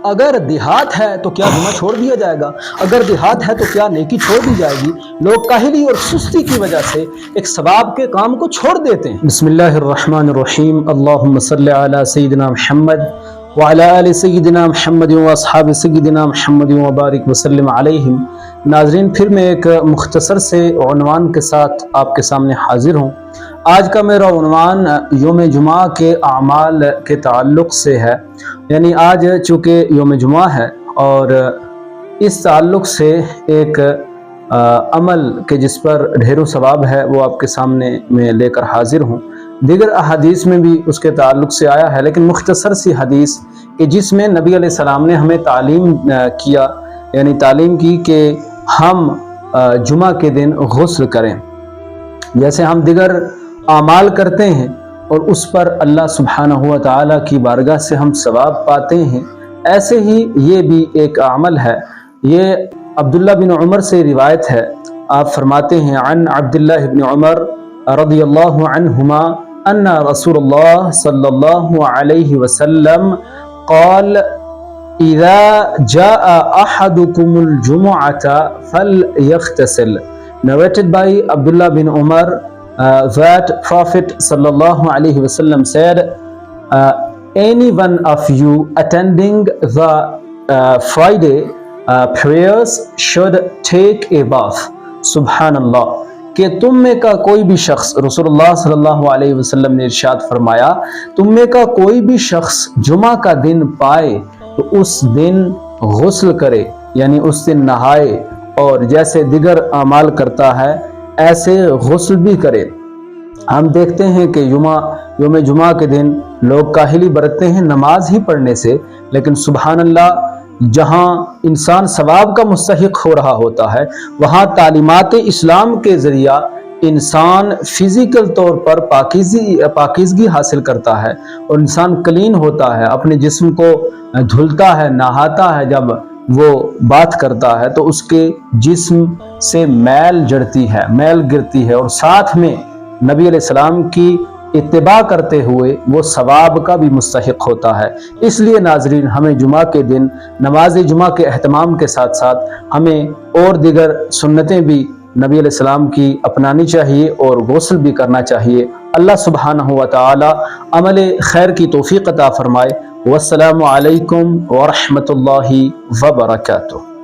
اگر دیہات ہے تو کیا جمعہ چھوڑ دیا جائے گا؟ اگر دیہات ہے تو کیا نیکی چھوڑ دی جائے گی؟ لوگ کاہلی اور سستی کی وجہ سے ایک ثواب کے کام کو چھوڑ دیتے ہیں۔ بسم اللہ الرحمن الرحیم، اللہم صلی علی سیدنا محمد وعلی آل سیدنا محمد واصحاب سیدنا محمد وبارک وسلم علیہم۔ ناظرین، پھر میں ایک مختصر سے عنوان کے ساتھ آپ کے سامنے حاضر ہوں۔ آج کا میرا عنوان یوم جمعہ کے اعمال کے تعلق سے ہے، یعنی آج چونکہ یوم جمعہ ہے اور اس تعلق سے ایک عمل کے جس پر ڈھیروں ثواب ہے وہ آپ کے سامنے میں لے کر حاضر ہوں۔ دیگر احادیث میں بھی اس کے تعلق سے آیا ہے، لیکن مختصر سی حدیث کہ جس میں نبی علیہ السلام نے ہمیں تعلیم کی کہ ہم جمعہ کے دن غسل کریں، جیسے ہم دیگر اعمال کرتے ہیں اور اس پر اللہ سبحانہ و تعالیٰ کی بارگاہ سے ہم ثواب پاتے ہیں، ایسے ہی یہ بھی ایک عمل ہے۔ یہ عبداللہ بن عمر سے روایت ہے، آپ فرماتے ہیں عن عبداللہ بن عمر رضی اللہ عنہما ان رسول اللہ صلی اللہ علیہ وسلم قال اذا جاء احدكم الجمعة فليغتسل. Narrated by Abdullah bin Umar that Prophet sallallahu alaihi wasallam said, any one of you attending the Friday prayers should take a bath. Subhanallah. کہ تم میں کا کوئی بھی شخص، رسول اللہ صلی اللہ علیہ وسلم نے ارشاد فرمایا، تم میں کا کوئی بھی شخص جمعہ کا دن پائے تو اس دن غسل کرے، یعنی اس دن نہائے اور جیسے دیگر اعمال کرتا ہے ایسے غسل بھی کرے۔ ہم دیکھتے ہیں کہ یوم جمعہ کے دن لوگ کاہلی برتتے ہیں نماز ہی پڑھنے سے، لیکن سبحان اللہ، جہاں انسان ثواب کا مستحق ہو رہا ہوتا ہے وہاں تعلیمات اسلام کے ذریعہ انسان فزیکل طور پر پاکیزگی حاصل کرتا ہے اور انسان کلین ہوتا ہے، اپنے جسم کو دھلتا ہے، نہاتا ہے، جب وہ بات کرتا ہے تو اس کے جسم سے میل گرتی ہے اور ساتھ میں نبی علیہ السلام کی اتباع کرتے ہوئے وہ ثواب کا بھی مستحق ہوتا ہے۔ اس لیے ناظرین، ہمیں جمعہ کے دن نماز جمعہ کے اہتمام کے ساتھ ساتھ ہمیں اور دیگر سنتیں بھی نبی علیہ السلام کی اپنانی چاہیے اور غسل بھی کرنا چاہیے۔ اللہ سبحانہ و تعالی عمل خیر کی توفیق عطا فرمائے۔ والسلام علیکم ورحمۃ اللہ وبرکاتہ۔